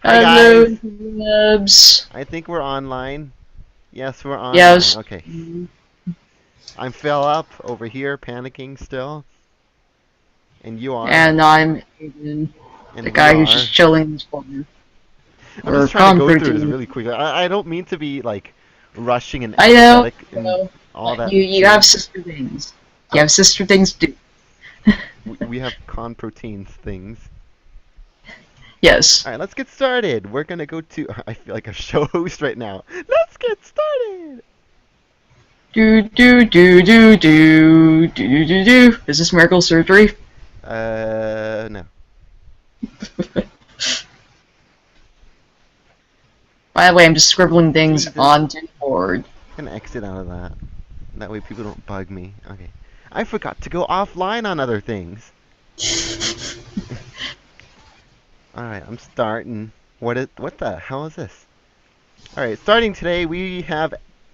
Hi Hello, guys. Labs. I think we're online. Yes, we're online. Yes. Okay. I'm Philip over here panicking still. And you are. And I'm Aiden, the And we guy who's just are. chilling in his corner. I'm Or just trying to go through this Conproteens. really quickly. I don't mean to be like rushing and I know, apathetic you and know, all but that you have shitty. sister things. You have sister things to do. We have Conproteens things. Yes. Alright, let's get started. We're gonna go to. I feel like a show host right now. Let's get started! Do do do do do do do do do. Is this miracle surgery? No. By the way, I'm just scribbling things Jesus. onto the board. I'm gonna exit out of that. That way people don't bug me. Okay. I forgot to go offline on other things. Alright, I'm starting. What the hell is this? Alright, starting today we have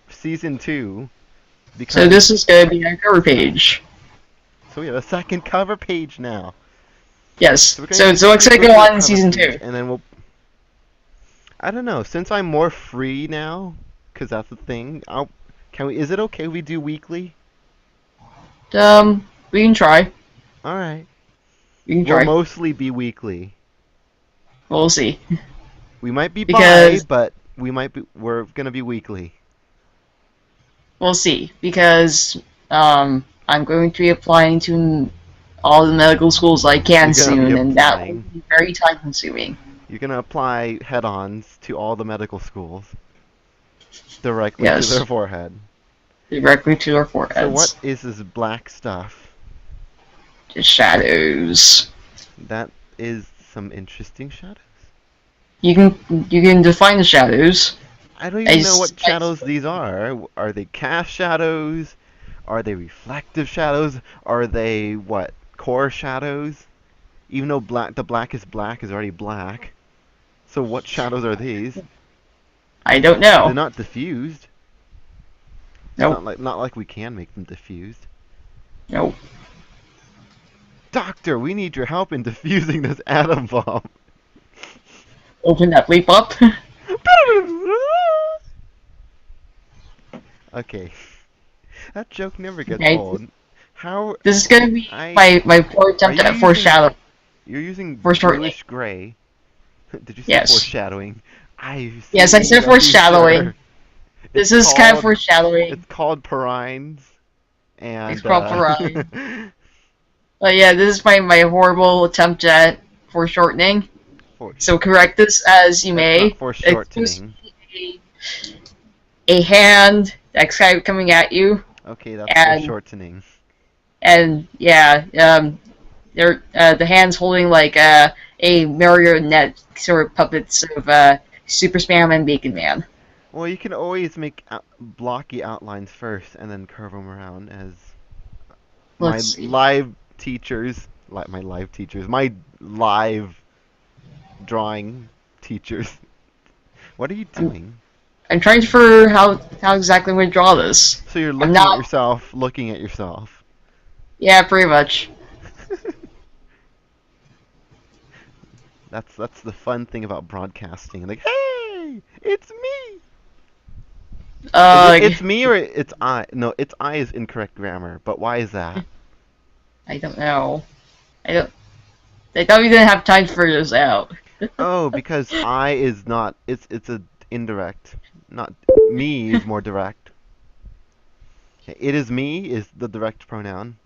season 2 So because this is gonna be our cover page. so we have a second cover page now. Yes. So we're So gonna it looks quickly like go go through the on in cover season page 2. and then we'll I don't know, since I'm more free now, cuz that's the thing. Is it okay we do weekly? We can try. Alright. We can We'll try. mostly be weekly. We'll see. We might be bi, Because but we're gonna be weekly. we'll see. Because I'm going to be applying to all the medical schools I can You're gonna be soon, and that will applying. be very time consuming. You're gonna apply head-ons to all the medical schools directly to their Yes, forehead. directly to their So what foreheads. is this black stuff? The shadows. That is some interesting shadows. You can define the shadows. I don't I, even know s- what I- shadows these are. Are they cast shadows? Are they reflective shadows? Are they what? Core shadows? Even though the blackest black is already black. So what shadows are these? I don't They're know. not diffused. It's Nope. not like we can make them diffused. Nope. Doctor, we need your help in diffusing this atom bomb. Open that leap up. Okay. That joke never gets Okay. old. How This is gonna be I my poor are attempt you at using foreshadowing. you're using Foreshortening. bluish gray. Did you say Yes. foreshadowing? I Yes, I see. said Are you foreshadowing. sure? This It's is kind of called foreshadowing. it's called Perines It's and proper rhyme. But yeah, this is my horrible attempt at foreshortening. for, So correct this as you that's not may. It's supposed foreshortening. to be a hand that's kind of coming at you, Okay, that's and foreshortening. yeah, the hand's holding like a marionette sort of puppets of Super Spam and Bacon Man. Well, you can always make blocky outlines first and then curve them around as my Let's see. live teachers, my live drawing teachers. What are you I'm doing? I'm trying to figure how exactly I'm going to draw this. So you're I'm looking at not. yourself, looking at yourself. Yeah, pretty much. That's the fun thing about broadcasting. Like, hey, it's me. Is it Uh, it's me or it's I? No, it's I is incorrect grammar. But why is that? I don't know. I don't. I thought we didn't have time to figure this out. Oh, because I is not. It's a indirect. Not me is more direct. Okay, it is me is the direct pronoun.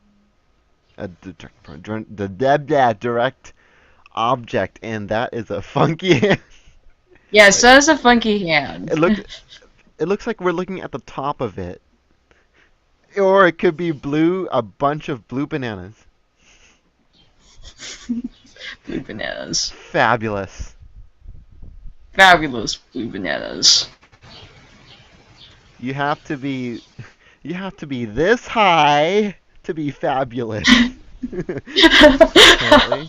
The direct object, and that is a funky. Yes, Wait, that is a funky hand. it look. It looks like we're looking at the top of it, or it could be blue. A bunch of blue bananas. Blue bananas. Fabulous. Fabulous blue bananas. You have to be. You have to be this high to be fabulous. Apparently.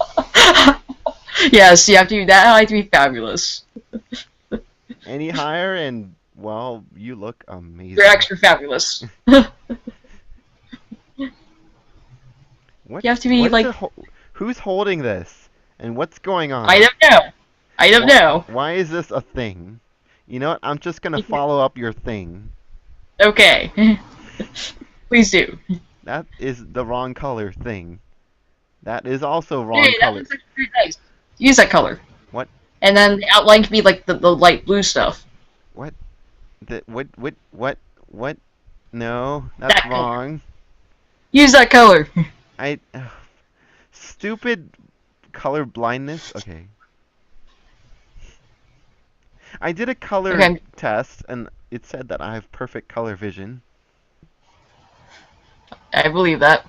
Yes, you have to be that high to be fabulous. Any higher and well, you look You're amazing. extra fabulous. You have to be What's like, it who's holding this and what's going I on? don't know. I don't know. Why is this a thing? You know what? I'm just gonna follow up your thing. Okay. Please do. That is the wrong color thing. That is also wrong Hey, that color. looks like very nice. Use that color. What? And then the outline can be like the light blue stuff. What? What? No, that's That color. wrong. Use that color. I stupid color blindness. Okay. I did a color Okay. test and it said that I have perfect color vision. I believe that.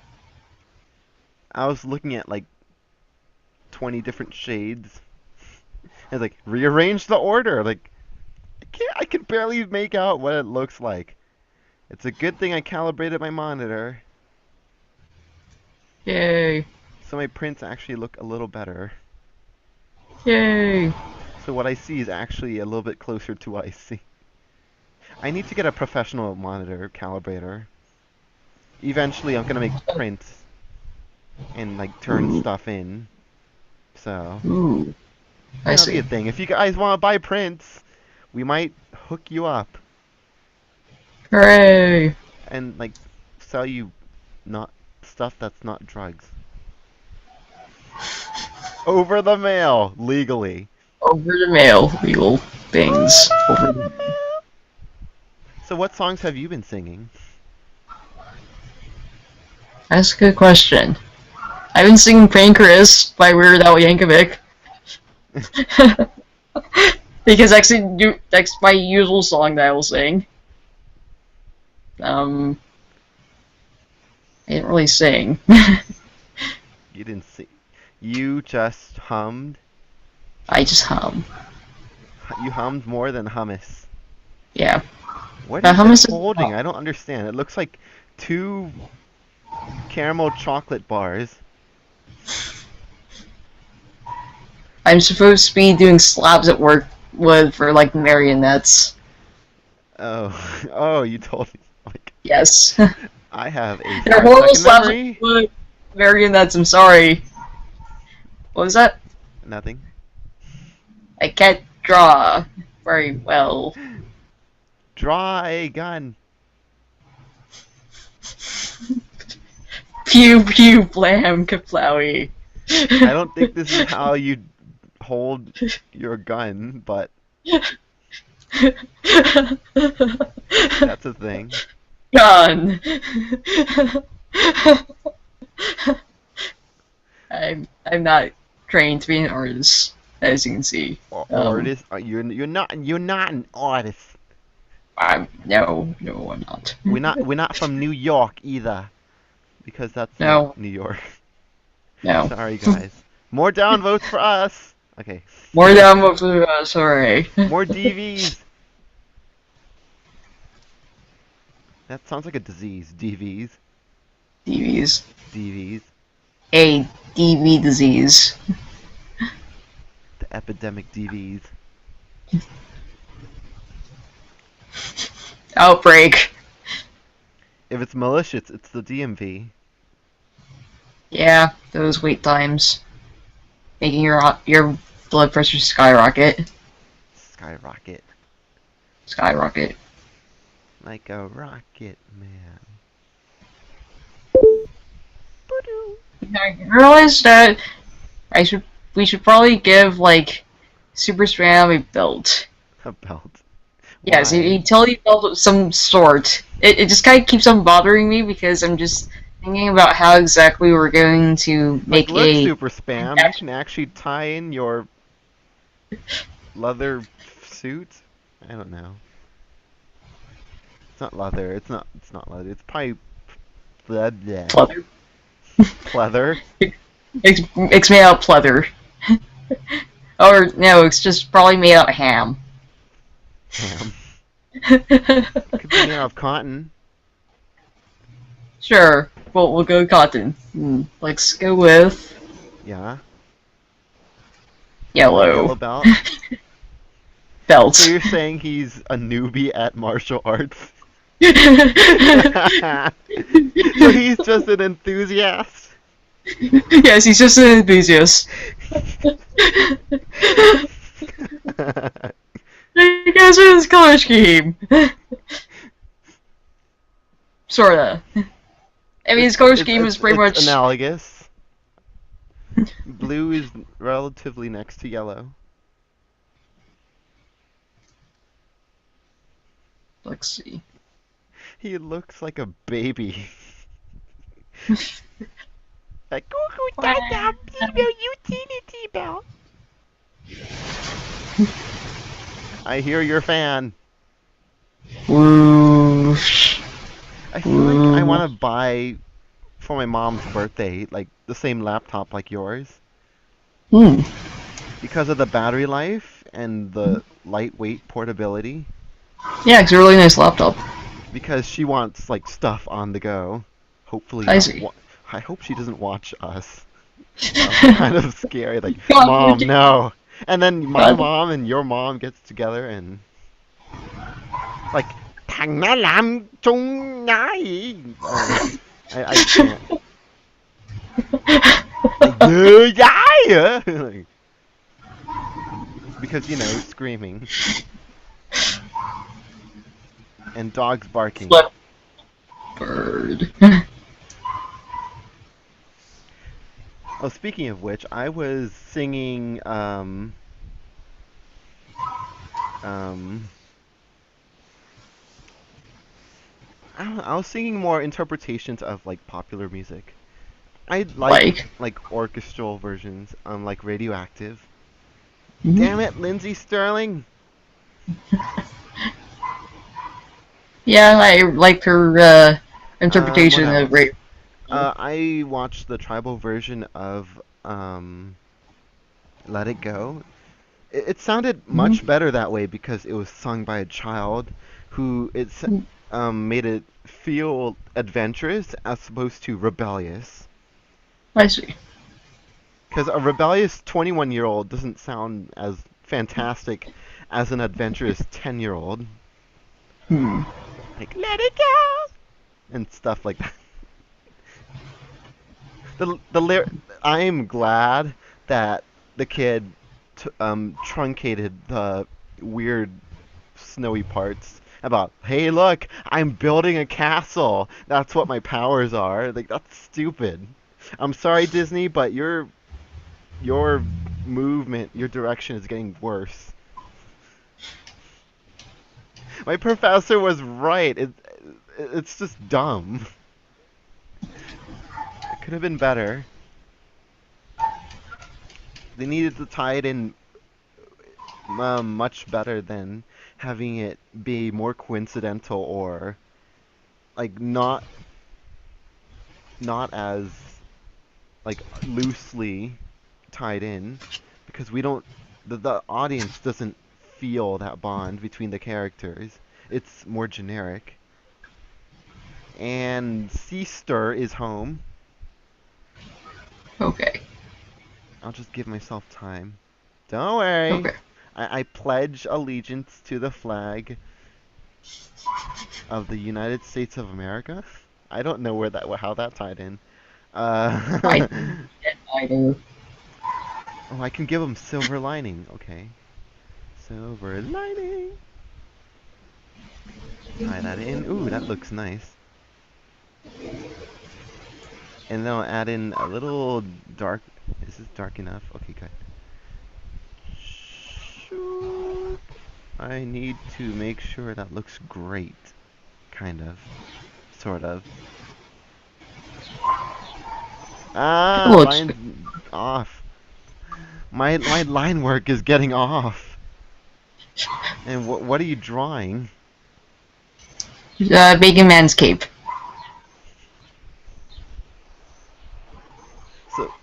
I was looking at like 20 different shades. I was like, rearrange the order. Like, I can barely make out what it looks like. It's a good thing I calibrated my monitor, Yay. so my prints actually look a little better. Yay. So what I see is actually a little bit closer to what I see. I need to get a professional monitor calibrator. Eventually, I'm gonna make prints and like turn Ooh. stuff in. So Ooh. I that'll be see. a thing. If you guys want to buy prints, we might hook you up Hooray. and like sell you not stuff that's not drugs over the mail legally. Over the mail. Legal things. Over the So what songs have you been singing? That's a good question. I've been singing Pancreas by Weird Al Yankovic. Because that's my usual song that I will sing. I didn't really sing. You didn't sing. You just hummed. I just hum. You hummed more than hummus. Yeah. What But is hummus it is holding? I don't understand. It looks like two caramel chocolate bars. I'm supposed to be doing slabs at work with for like marionettes. Oh, oh, you told me. Like, Yes. I have a They're 5 horrible second slabs of memory. wood. Marionettes, I'm sorry. What was that? Nothing. I can't draw very well. Draw a gun. Pew pew blam kaplowy. I don't think this is how you hold your gun, but that's a thing. Gun. I'm not trained to be an artist, as you can see. Artist? You're not an artist. No, I'm not. We're not from New York either, because that's No. not New York. No. Sorry guys. More downvotes for us. Okay. More down with sorry. More DVs. That sounds like a disease. DVs. DVs. DVs. A DV disease. The epidemic DVs. Outbreak. If it's malicious, it's the DMV. Yeah, those wait times. Making your blood pressure skyrocket. Skyrocket. Skyrocket. Like a rocket man. I realized that we should probably give like Super Spam a belt. A belt. Yes, Why? a utility belt of some sort. It just kind of keeps on bothering me because I'm just thinking about how exactly we're going to make Like, look, a. Super Spam, you can actually tie in your leather suit. I don't know. It's not leather. It's not leather. It's probably pleather. Pleather. Pleather. It's made out of pleather. Or no, it's just probably made out of ham. Ham. Could be made out of cotton. Sure, well we'll go cotton. Let's go with Yeah. yellow. Yellow belt. Belt. So you're saying he's a newbie at martial arts? So he's just an enthusiast? Yes, he's just an enthusiast. You guys are this color scheme. Sorta. I mean, his color scheme is pretty It's much. analogous. Blue is relatively next to yellow. Let's see. He looks like a baby. Like, cuckoo, tata, T-Bell, utility bell. I hear your fan. Whoosh. I feel like I want to buy for my mom's birthday, like the same laptop like yours, Hmm. because of the battery life and the lightweight portability. Yeah, it's a really nice laptop. Because she wants like stuff on the go. Hopefully I not. see. I hope she doesn't watch us. That would be kind of scary. Like, God, Mom, no. And then my God. mom and your mom gets together and like, thằng nó làm chung nhái. I can't. Like, yeah. Like, because you know, screaming and dogs barking. Flip bird. Oh, speaking of which, I was singing I don't know, I was singing more interpretations of like popular music. I Like. like orchestral versions, like Radioactive. Mhm. Damn it, Lindsay Sterling. Yeah, I like her What interpretation of else? rape. I watched the tribal version of Let It Go. It sounded Mhm. much better that way because it was sung by a child who made it feel adventurous as opposed to rebellious. I see. Because a rebellious 21-year-old doesn't sound as fantastic as an adventurous 10-year-old. Hmm. Like, let it go! And stuff like that. I'm glad that the kid truncated the weird snowy parts about, hey, look, I'm building a castle. That's what my powers are. Like, that's stupid. I'm sorry, Disney, but your movement, your direction is getting worse. My professor was right. It's just dumb. It could have been better. They needed to tie it in much better than having it be more coincidental or like not as like loosely tied in because we don't the audience doesn't feel that bond between the characters. It's more generic. And Sinister is home. Okay. I'll just give myself time. Don't worry. Okay. I pledge allegiance to the flag of the United States of America. I don't know how that tied in. I Uh, either. oh, I can give him silver lining. Okay, silver lining. Tie that in. Ooh, that looks nice. And then I'll add in a little dark. Is this dark enough? Okay, good. Shoop. I need to make sure that looks great. Kind of. Sort of. It Ah, looks good. line's off. My line work is getting off. And what are you drawing? Bacon Man's cape. So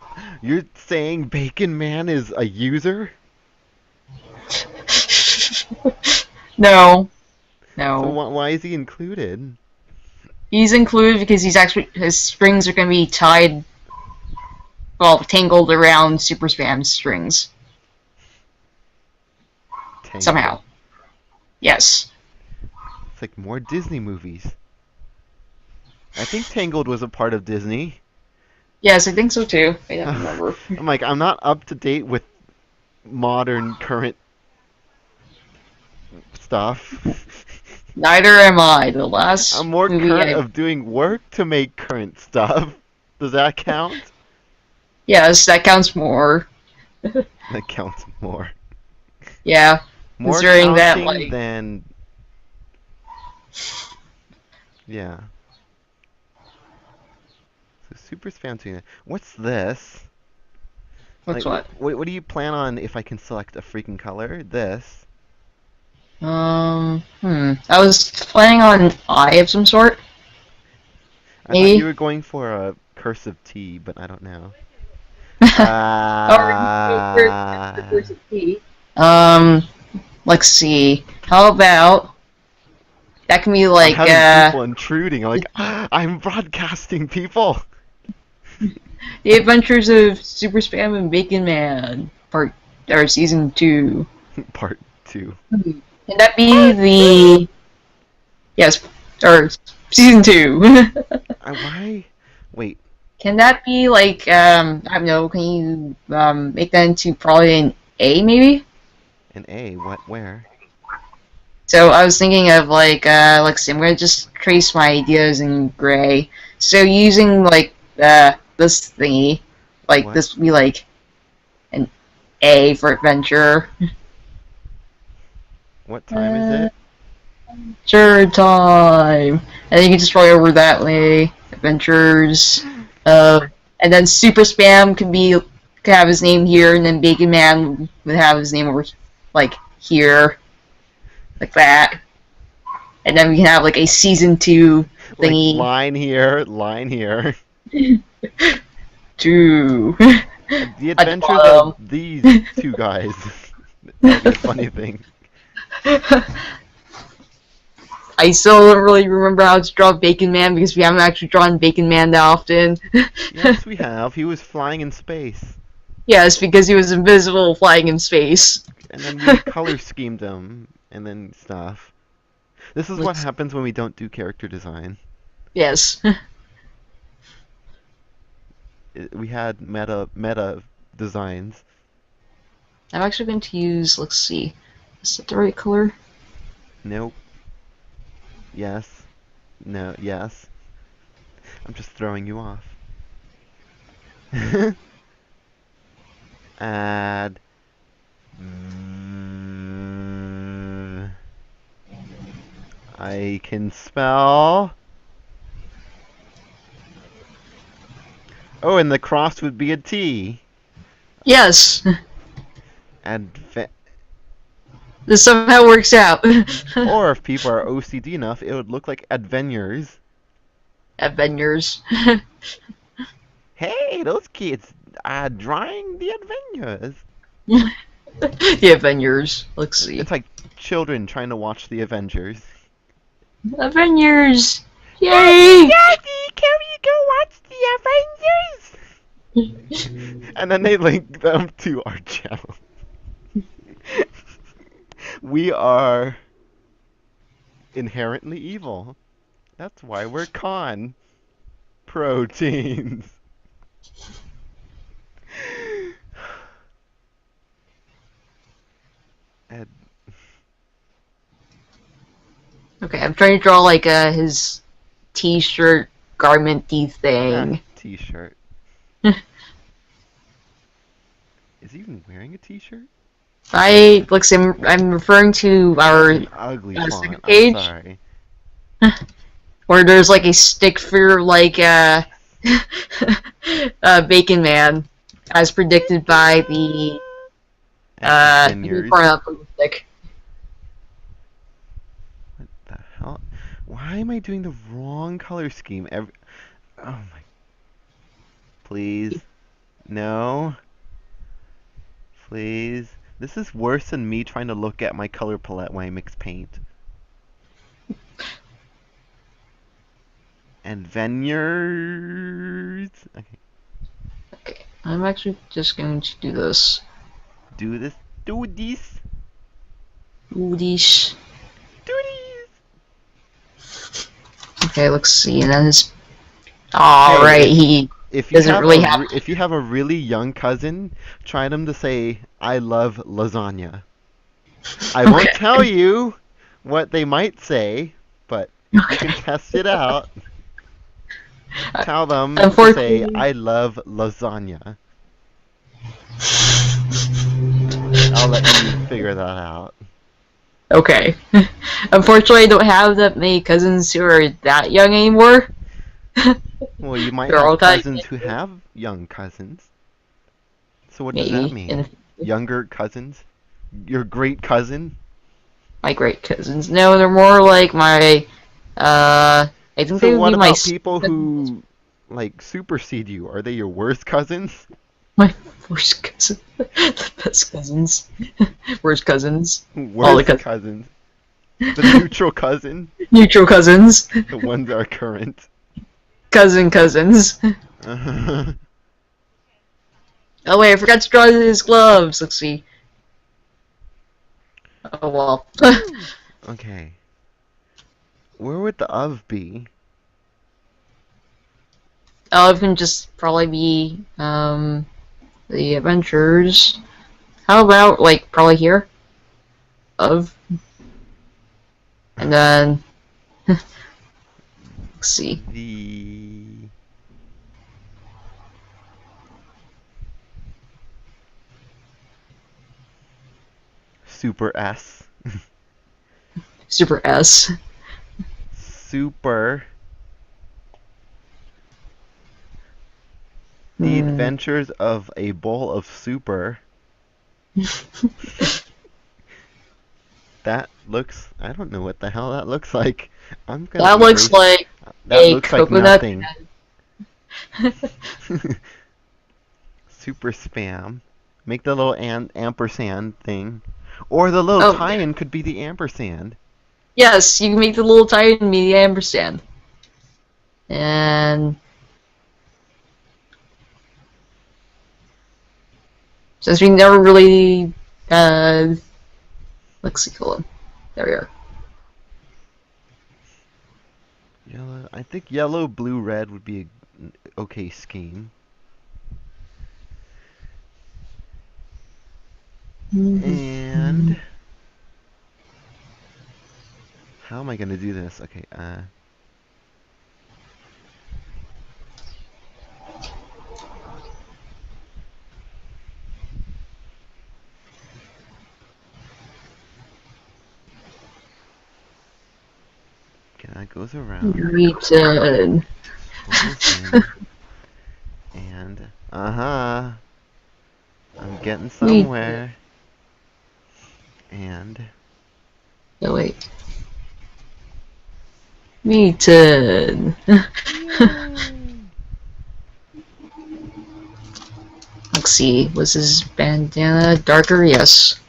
you're saying Bacon Man is a user? No. So No. why is he included? He's included because he's actually his strings are going to be tied, well, tangled around Super Spam's strings Tangled. somehow. Yes. It's like more Disney movies. I think Tangled was a part of Disney. Yes, I think so too. I don't remember. I'm like, I'm not up to date with modern current stuff. Neither am I. The last I'm more movie current I of doing work to make current stuff. Does that count? yes, that counts more. That counts more. Yeah, More considering that counting like than yeah. So super spam tuner. What's this? what's Like, what? what do you plan on if I can select a freaking color? This. I was planning on an eye of some sort, I thought you maybe. were going for a cursive T, but I don't know. Or you could go for the Uh, first T. Um, let's see. How about that can be I'm like having people intruding. I'm like, I'm broadcasting people. The Adventures of Super Spam and Bacon Man, part or season 2. Part 2. Can that be Part 2! the yes or season 2? Why? Wait, Can that be like I don't know? Can you make that into probably an A maybe? an A. What? Where? So I was thinking of like see, I'm gonna just trace my ideas in gray. So using like this thingy, like What? this would be like an A for adventure. What time is it? Sure time. And you can just roll over that way. Adventures. And then Super Spam could have his name here, and then Bacon Man would have his name over like here, like that. And then we can have like a season 2 Like thingy. line here, line here. 2 The at the adventures of bottom. these two guys. That would be a funny thing. I still don't really remember how to draw Bacon Man because we haven't actually drawn Bacon Man that often. Yes, we have. He was flying in space. Yes, because he was invisible flying in space. And then we color schemed him and then stuff. This is what Let's- happens when we don't do character design. Yes. We had meta designs. I'm actually going to use, let's see, is that the right color? Nope. Yes. No. Yes. I'm just throwing you off. Add. I can spell. Oh, and the cross would be a T. Yes, Adve this somehow works out. or if people are OCD enough, it would look like Adventures. Avengers. Hey, those kids are drawing the Avengers. The Avengers. Let's see. It's like children trying to watch the Avengers. Avengers! Yay! Daddy, can we go watch the Avengers? And then they link them to our channel. We are inherently evil. That's why we're Conproteens. And Okay, I'm trying to draw like his t-shirt garment-y thing. T-shirt. Is he even wearing a T-shirt? I'm referring to our An ugly font. second I'm page. sorry. Where there's like a stick figure like Bacon Man, as predicted by the Avengers. stick. What the hell? Why am I doing the wrong color scheme? Oh my. Please. No. Please. This is worse than me trying to look at my color palette when I mix paint. And Avengers. Okay. Okay, I'm actually just going to do this. Do this. Do this. Ooh, these. Do this. Okay, let's see. And then his. Alright, he If you doesn't have really a have. if you have a really young cousin, try them to say I love lasagna. I won't Okay. tell you, what they might say, but you can Okay. test it out. Tell them to say, Unfortunately, I love lasagna. I'll let you figure that out. okay. Unfortunately, I don't have that many cousins who are that young anymore. Well, you might They're all have kind cousins who of have young cousins. So what does that maybe in mean? Younger cousins? Your great cousin? my great cousins. No, they're more like my. I think So they would what be my about people who like supersede you? Are they your worst cousins? my worst cousin, the best cousins, worst cousins, all the Worst cousins, cousins? The neutral cousin? neutral cousins, The ones that are current? cousins. Oh wait, I forgot to draw his gloves. Let's see. Oh well. Okay. Where would the of be? It can just probably be the adventures. How about like probably here of, and then let's see. The super S. Super S. Super. The Hmm. Adventures of a Bowl of Super. That looks. I don't know what the hell that looks like. I'm gonna That looks erase. like That a looks like coconut. nothing. Super spam. Make the little ampersand thing. Or the little Oh tie-in could be the ampersand. yes, you can make the little tiny media ampersand. And since we never really let's see, hold on. There we are. Yellow. I think yellow, blue, red would be an okay scheme. And how am I gonna do this? Okay. Okay, that goes around. Return. Swirls in. And I'm getting Return. somewhere. And Oh wait. Return. yay! Let's see. Was his bandana darker? Yes.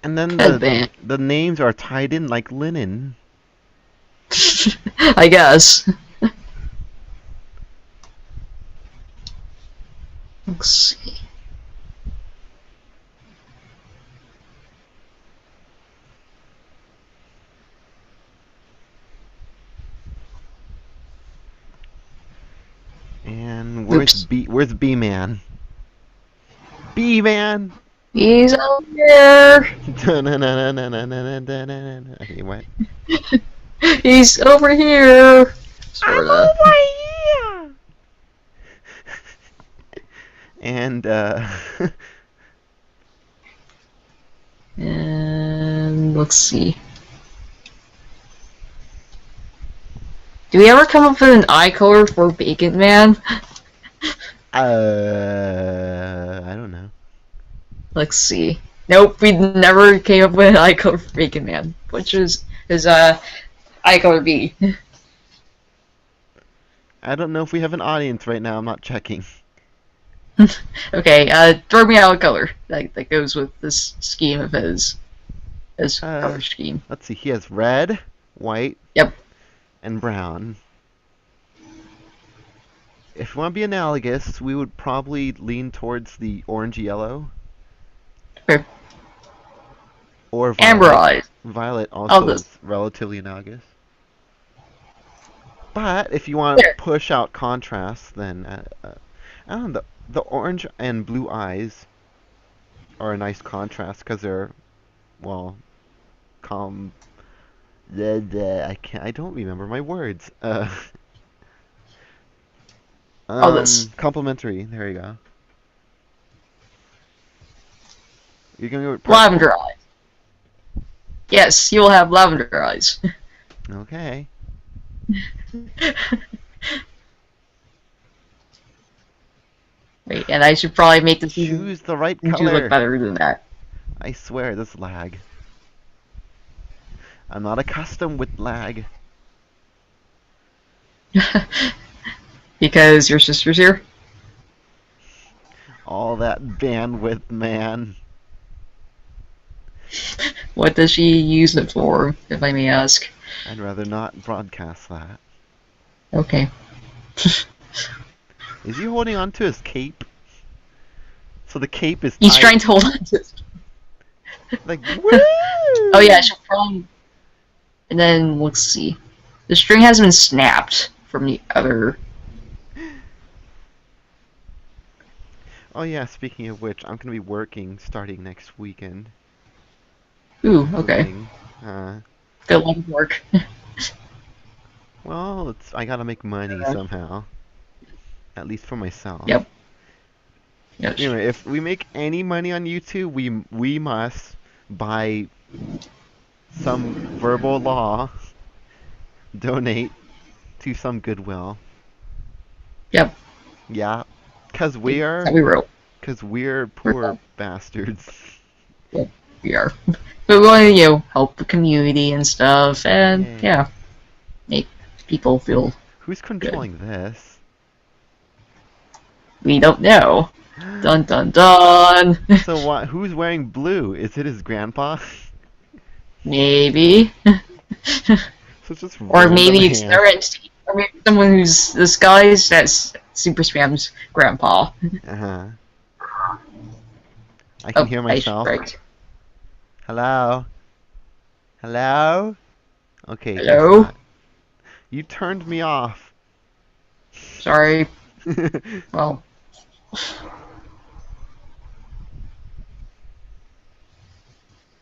And then Headband. the names are tied in like linen. I guess. Let's see. And Oops. Where's B Man? B Man. He's out there. Okay, what? He's over here. I'm Sorta. over here. And And let's see. Do we ever come up with an eye color for Bacon Man? I don't know. Let's see. Nope, we never came up with an eye color for Bacon Man. Which is his eye color B. I don't know if we have an audience right now. I'm not checking. Okay, throw me out a color that goes with this scheme of his color scheme. Let's see. He has red, white, Yep. and brown. If we want to be analogous, we would probably lean towards the orange yellow. Okay. Or Amber violet. eyes. Violet All also this. is relatively analogous. But if you want to There. push out contrast, then I don't know. The orange and blue eyes are a nice contrast because they're, well, com. I can't. I don't remember my words. All this. Complementary. There you go. You're gonna go with purple. Lavender eyes. Yes, you will have lavender eyes. Okay. Wait, and I should probably make this even Choose the right to look color. better than that. I swear, this lag. I'm not accustomed with lag. Because your sister's here? All that bandwidth, man. What does she use it for, if I may ask? I'd rather not broadcast that. Okay. Is he holding on to his cape? So the cape is He's tight. trying to hold on to it. Like, woo! Oh yeah, she'll probably... And then, let's see. The string has been snapped from the other... Oh yeah, speaking of which, I'm gonna be working starting next weekend. Ooh, okay. Hoping. Good luck at work. Well, I gotta make money somehow. At least for myself. Yep. Yes. Anyway, if we make any money on YouTube, we must, by some verbal law, donate to some goodwill. Yep. Yeah, cause That we wrote. we're poor bastards. Yep, we are. But we want to, help the community and stuff, and Yay. yeah, make people feel Who's controlling this? we don't know. Dun dun dun. So what? Who's wearing blue? Is it his grandpa? Maybe. So it's just Or maybe random it's hands. current. Or maybe someone who's disguised as Super Spam's grandpa. Uh-huh. I can hear myself. Right. Hello? Hello? Okay. guess Hello? not. You turned me off. Sorry. Well.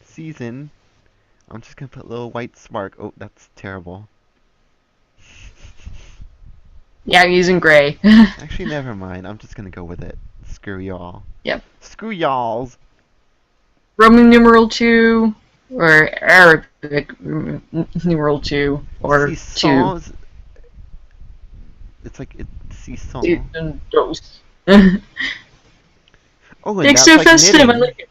Season. I'm just gonna put a little white spark. Oh, that's terrible. Yeah, I'm using gray. Actually, never mind. I'm just gonna go with it. Screw y'all. Yep. Screw y'alls. Roman numeral 2, or Arabic numeral 2, or 2. Seesaws. It's like seesaw. Dos. Oh, and It's that's so like festive, I knitting. like it.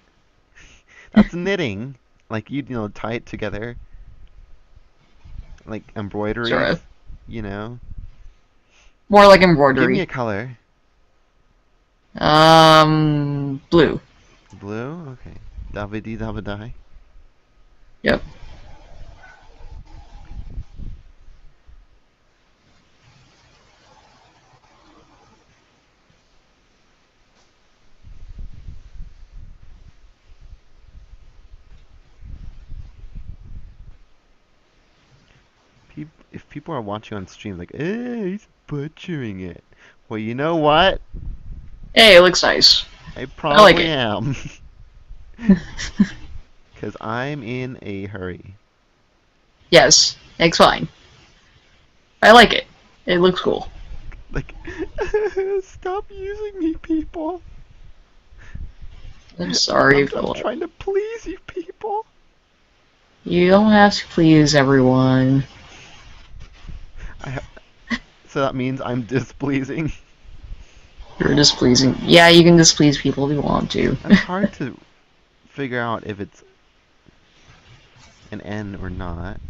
That's knitting. Like you know, tie it together. Like embroidery. Sort of. You know. More like Give me embroidery. a color. Blue. Blue. Okay. Davidi Davidai. Yep. If people are watching on stream, like, he's butchering it. Well, you know what? Hey, it looks nice. I like probably it. am. Because I'm in a hurry. Yes, it's fine. I like it. It looks cool. Like, stop using me, people. I'm sorry, I'm Philip. trying to please you, people. You don't have to please everyone. So that means I'm displeasing. You're displeasing. Yeah, you can displease people if you want to. It's hard to figure out if it's an N or not.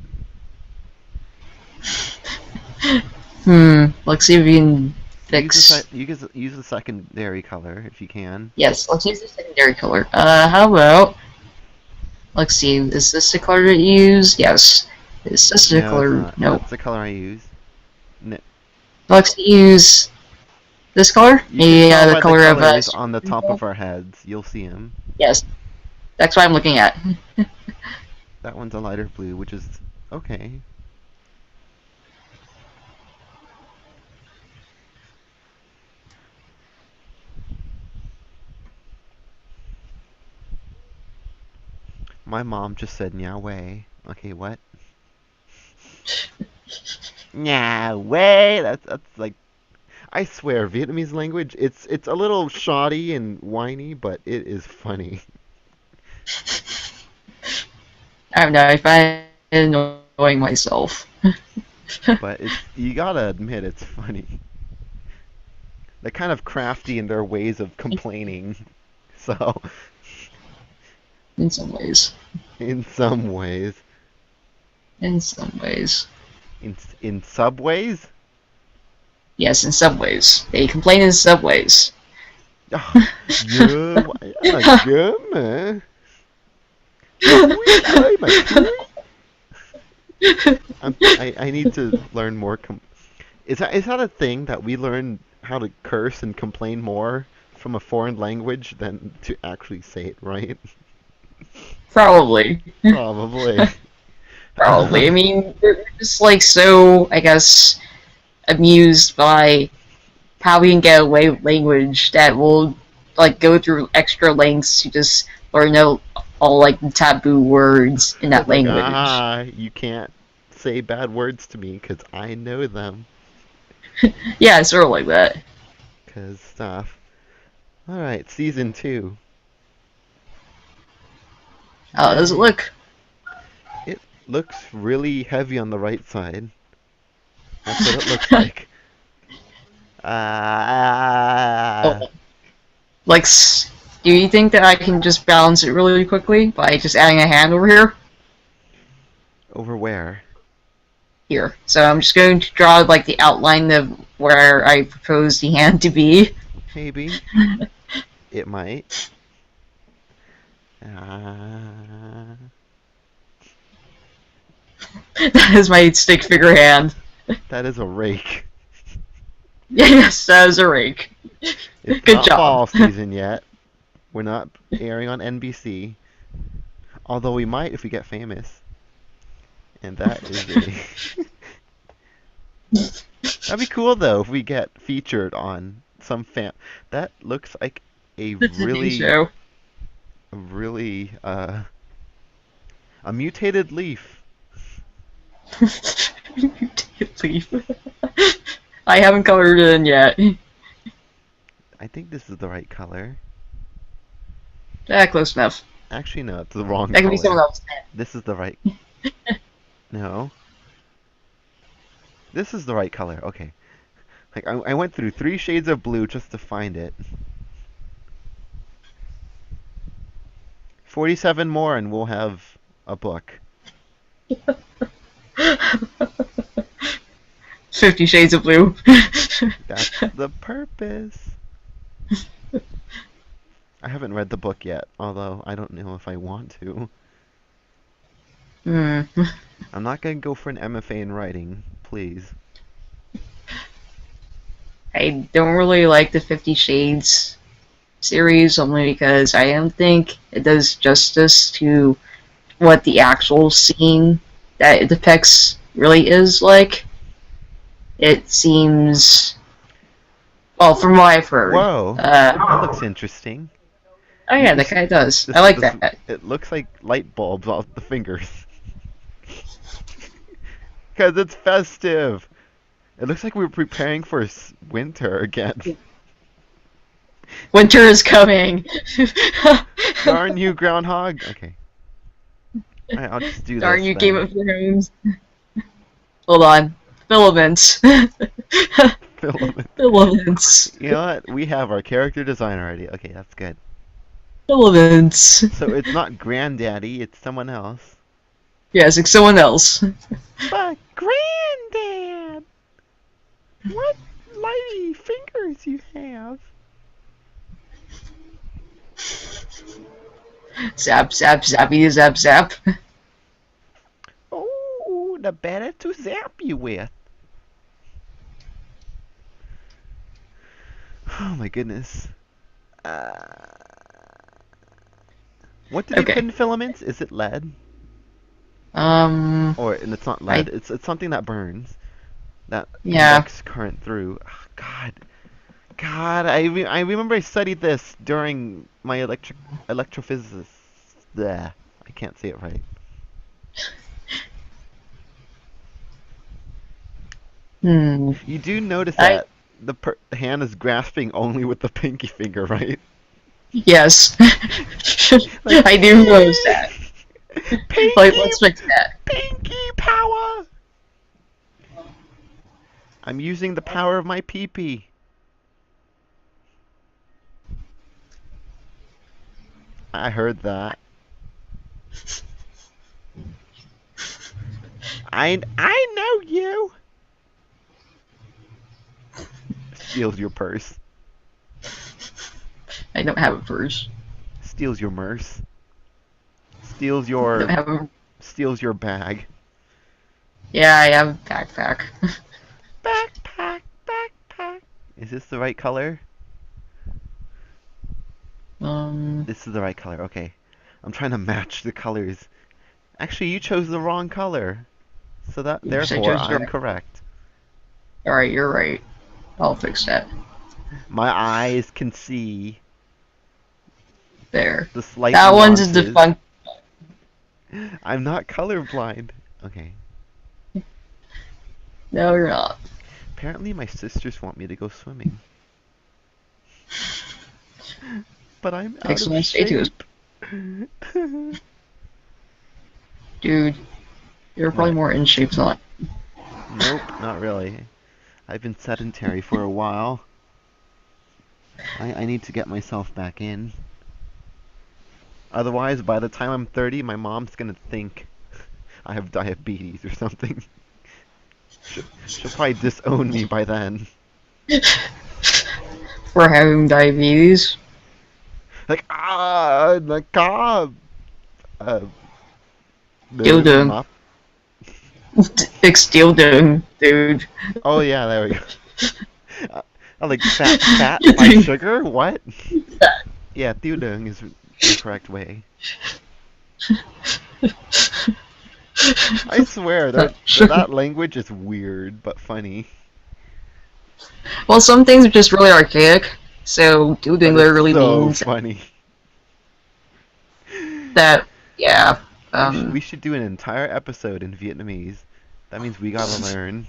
Let's see if we can fix... Use the secondary color if you can. Yes, let's use the secondary color. How about... Let's see, is this the color that you use? Yes. Is this the color? No. That's the color I use. No. Let's use this color? You can Maybe tell the by color of colors on the top of our heads. You'll see them. Yes. That's what I'm looking at. That one's a lighter blue, which is okay. My mom just said "nya way." Okay, what? Nya way. That's like, I swear, Vietnamese language. It's a little shoddy and whiny, but it is funny. I don't know. I find it annoying myself. But you gotta admit it's funny. They're kind of crafty in their ways of complaining. So, In some ways. in some ways, In some ways. in subways. Yes, in subways. They complain in subways. Ah, yeah, gumma. I need to learn more. Is that a thing that we learn how to curse and complain more from a foreign language than to actually say it right? Probably. Probably. Probably. I mean, we're just like so, I guess, amused by how we can get away with language that will like go through extra lengths to just learn all like the taboo words in that It's like, language. you can't say bad words to me because I know them. Yeah, it's sort of like that. Because stuff. Alright, season 2. How does it Yay. look? It looks really heavy on the right side. That's what it looks like. Oh, Ah. like, do you think that I can just balance it really quickly by just adding a hand over here? Over where? Here. So I'm just going to draw like the outline of where I propose the hand to be. Maybe. It might. Ah. That is my stick figure hand. That is a rake. Yes, that is a rake. It's Good not job. fall season yet. We're not airing on NBC. Although we might if we get famous. And that is a... That'd be cool though if we get featured on some fam. That looks like a The TV really, show. really, a mutated leaf. Leaf. I haven't colored it in yet. I think this is the right color. Close enough. Actually, no, it's the wrong That could be someone color. else. This is the right. No. This is the right color. Okay. Like I went through 3 shades of blue just to find it. 47 more and we'll have a book. 50 Shades of Blue. That's the purpose. I haven't read the book yet, although I don't know if I want to. Hmm. I'm not gonna go for an MFA in writing, please. I don't really like the 50 Shades series only because I don't think it does justice to what the actual scene that it depicts really is like. It seems, well, from what I've heard. Whoa, that looks interesting. Oh You, yeah, you that see, kind of does. this, I like this, that. it looks like light bulbs off the fingers. Because it's festive. It looks like we're preparing for winter again. Winter is coming. Darn you, groundhog. Okay. Alright, I'll just do Darn this you, Game then. of Thrones. Hold on. Filaments. Filament. Filaments. You know what? We have our character design already. Okay, that's good. Filaments. So it's not Granddaddy, it's someone else. Yes, like someone else. But Granddad! What mighty fingers you have! Zap, zap, zappy, zap, zap. Oh, the better to zap you with. Oh my goodness. Uh, What did you put Okay. in filaments? Is it lead? Um, Or and it's not lead. I It's something that burns, that yeah. conducts current through. Ah, God, I remember I studied this during my electrophysics. Bleh, I can't say it right. Hmm. You do notice I that the hand is grasping only with the pinky finger, right? yes. Like, I do notice that. Like, pinky, let's fix that. pinky power. I'm using the power of my pee-pee. I heard that. I know you. Steals your purse. I don't have a purse. Steals your purse. Steals I don't your have a. steals your bag. Yeah, I have a backpack. Backpack, backpack. Is this the right color? Um, This is the right color. Okay. I'm trying to match the colors. Actually, you chose the wrong color. So that yes, I therefore chose the I'm right. correct. All right, you're right. I'll fix that. My eyes can see There. the slight That one's a nuances. defunct. I'm not colorblind. Okay. No, you're not. Apparently my sisters want me to go swimming. But I'm out of Excellent status. shape. Dude, you're probably What? more in shape than I. Nope, not really. I've been sedentary for a while. I need to get myself back in. Otherwise, by the time I'm 30, my mom's gonna think I have diabetes or something. She'll probably disown me by then. For having diabetes. Like, uh, Dildo. mop. Fix dildo, dude. Oh yeah, there we go. Like fat by sugar? What? Yeah, Theodung is the correct way. I swear that language is weird but funny. Well, some things are just really archaic, so But dilding it's literally so means funny. that, yeah. We should do an entire episode in Vietnamese. That means we gotta learn.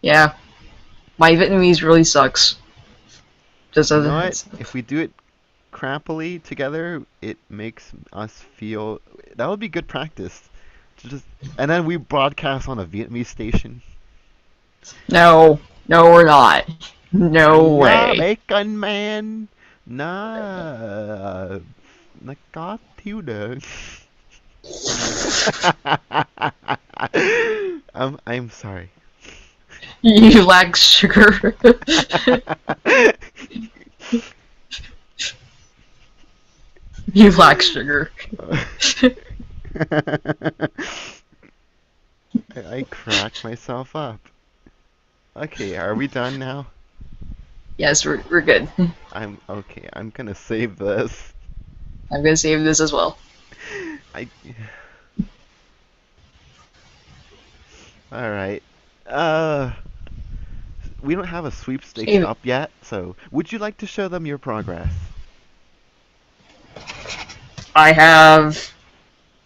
Yeah. My Vietnamese really sucks. Just You as know what? If we do it crappily together, it makes us feel that would be good practice. To just and then we broadcast on a Vietnamese station. no, no, we're not. No Yeah, way. bacon man. Nah, nó có thiếu đường. I'm sorry. You lack sugar. You lack sugar. I cracked myself up. Okay, are we done now? Yes, we're good. I'm okay. I'm gonna save this. I'm gonna save this as well. I. All right. Uh, we don't have a sweepstakes Save it. up yet, so would you like to show them your progress? I have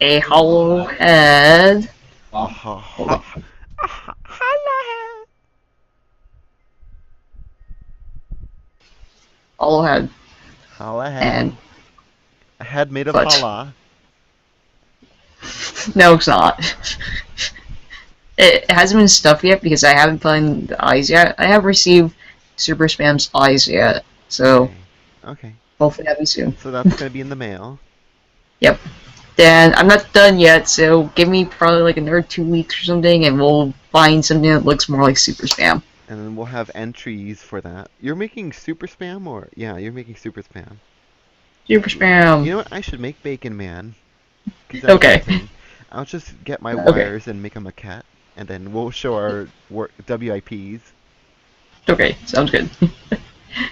a hollow head. Hold on. Hello. Hollow head. Hollow head. And A head made of foot. challah. No, it's not. It hasn't been stuffed yet because I haven't found the eyes yet. I haven't received Super Spam's eyes yet, so Okay. hopefully that'll be soon. So that's gonna be in the mail. Yep. Then I'm not done yet, so give me probably like another 2 weeks or something, and we'll find something that looks more like Super Spam. And then we'll have entries for that. You're making super spam or yeah, you're making super spam. Super Spam. You know what? I should make Bacon Man. 'Cause that's Okay. something. I'll just get my Okay. wires and make a maquette, and then we'll show our WIPs. Okay, sounds good.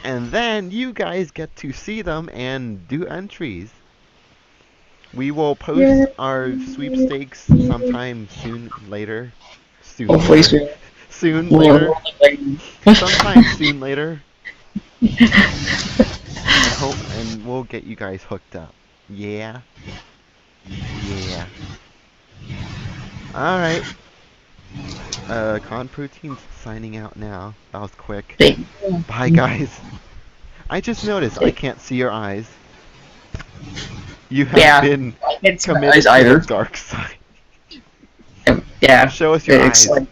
And then you guys get to see them and do entries. We will Yeah. post our sweepstakes sometime soon later. Soon Hopefully later. soon. Soon More later. Sometime soon later. And we'll get you guys hooked up. Yeah. Yeah. All right. Conproteens signing out now. That was quick. Thank Bye, you. guys. I just noticed I can't see your eyes. You have Yeah, been I can't see my eyes committed to the either. dark side. Yeah, Show us your it's eyes. like,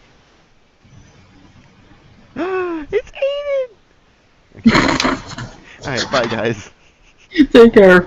It's Aiden! Okay. Alright, bye, guys. take care.